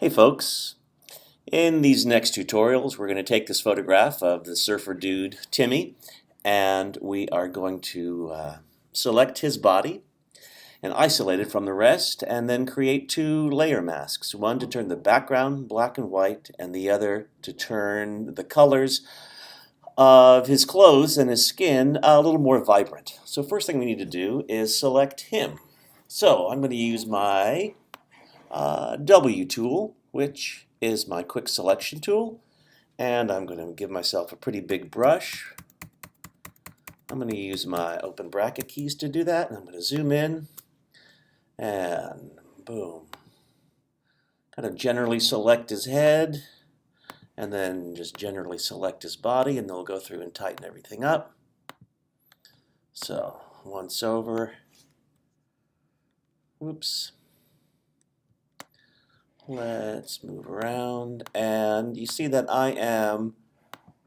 Hey folks, in these next tutorials we're going to take this photograph of the surfer dude Timmy and we are going to select his body and isolate it from the rest and then create two layer masks, one to turn the background black and white and the other to turn the colors of his clothes and his skin a little more vibrant. So first thing we need to do is select him. So I'm going to use my W tool, which is my quick selection tool, and I'm going to give myself a pretty big brush. I'm going to use my open bracket keys to do that, and I'm going to zoom in and boom. Kind of generally select his head and then just generally select his body, and then we'll go through and tighten everything up. So once over, whoops. Let's move around, and you see that I am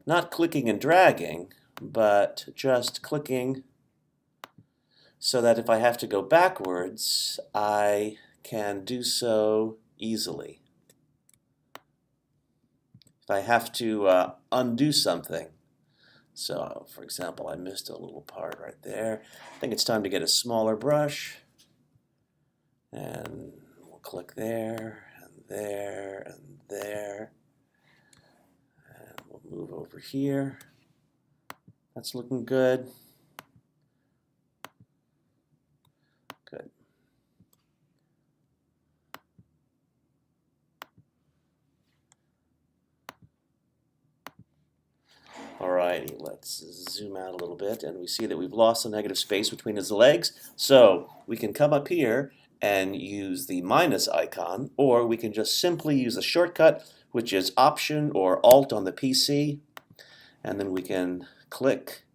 not clicking and dragging, but just clicking so that if I have to go backwards, I can do so easily. If I have to undo something, so for example, I missed a little part right there. I think it's time to get a smaller brush, and we'll click there, and there, and there. And we'll move over here. That's looking good. Good. Alrighty, let's zoom out a little bit, and we see that we've lost the negative space between his legs. So we can come up here and use the minus icon, or we can just simply use a shortcut, which is Option or Alt on the PC, and then we can click,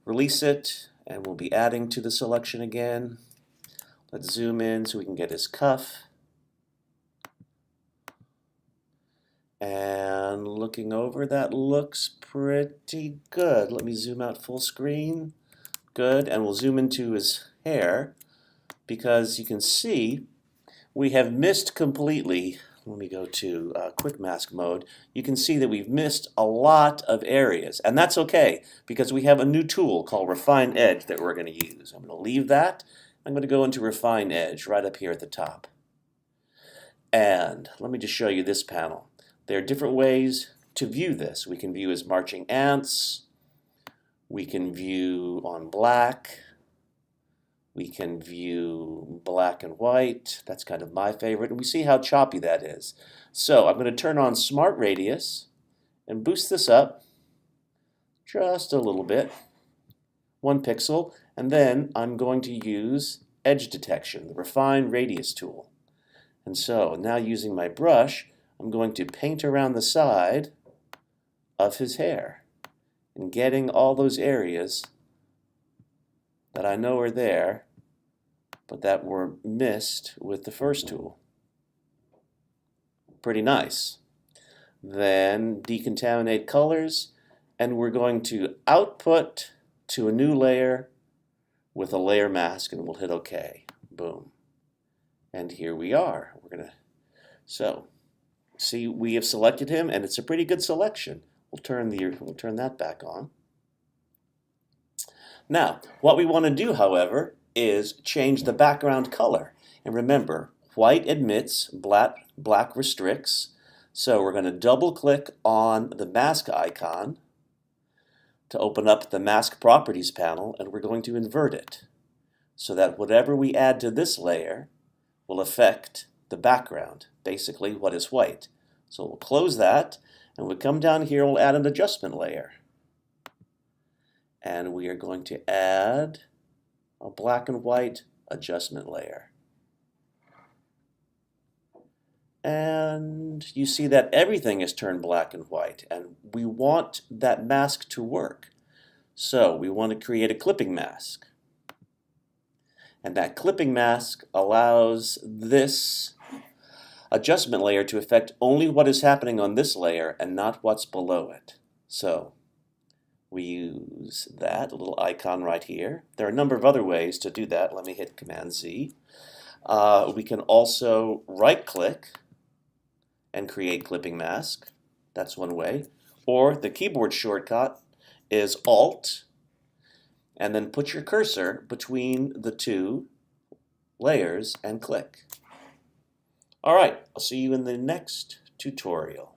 release it, and we'll be adding to the selection again. Let's zoom in so we can get his cuff. And looking over, that looks pretty good. Let me zoom out full screen. Good, and we'll zoom into his hair because you can see we have missed completely. Let me go to quick mask mode. You can see that we've missed a lot of areas, and that's okay because we have a new tool called Refine Edge that we're going to use. I'm going to leave that. I'm going to go into Refine Edge right up here at the top. And let me just show you this panel. There are different ways to view this. We can view as marching ants. We can view on black. We can view black and white. That's kind of my favorite. And we see how choppy that is. So I'm going to turn on Smart Radius and boost this up just a little bit, 1 pixel. And then I'm going to use Edge Detection, the Refine Radius tool. And so now using my brush, I'm going to paint around the side of his hair and getting all those areas that I know are there, but that were missed with the first tool. Pretty nice. Then decontaminate colors, and we're going to output to a new layer with a layer mask, and we'll hit OK. Boom. And here we are. So see, we have selected him, and it's a pretty good selection. We'll turn that back on. Now, what we want to do, however, is change the background color. And remember, white admits, black restricts. So we're going to double-click on the mask icon to open up the Mask Properties panel, and we're going to invert it so that whatever we add to this layer will affect the background, basically what is white. So we'll close that, and we'll come down here and we'll add an adjustment layer. And we are going to add a black and white adjustment layer. And you see that everything is turned black and white, and we want that mask to work. So we want to create a clipping mask. And that clipping mask allows this adjustment layer to affect only what is happening on this layer and not what's below it. So we use that little icon right here. There are a number of other ways to do that. Let me hit Command Z. We can also right-click and create clipping mask. That's one way. Or the keyboard shortcut is Alt, and then put your cursor between the two layers and click. All right, I'll see you in the next tutorial.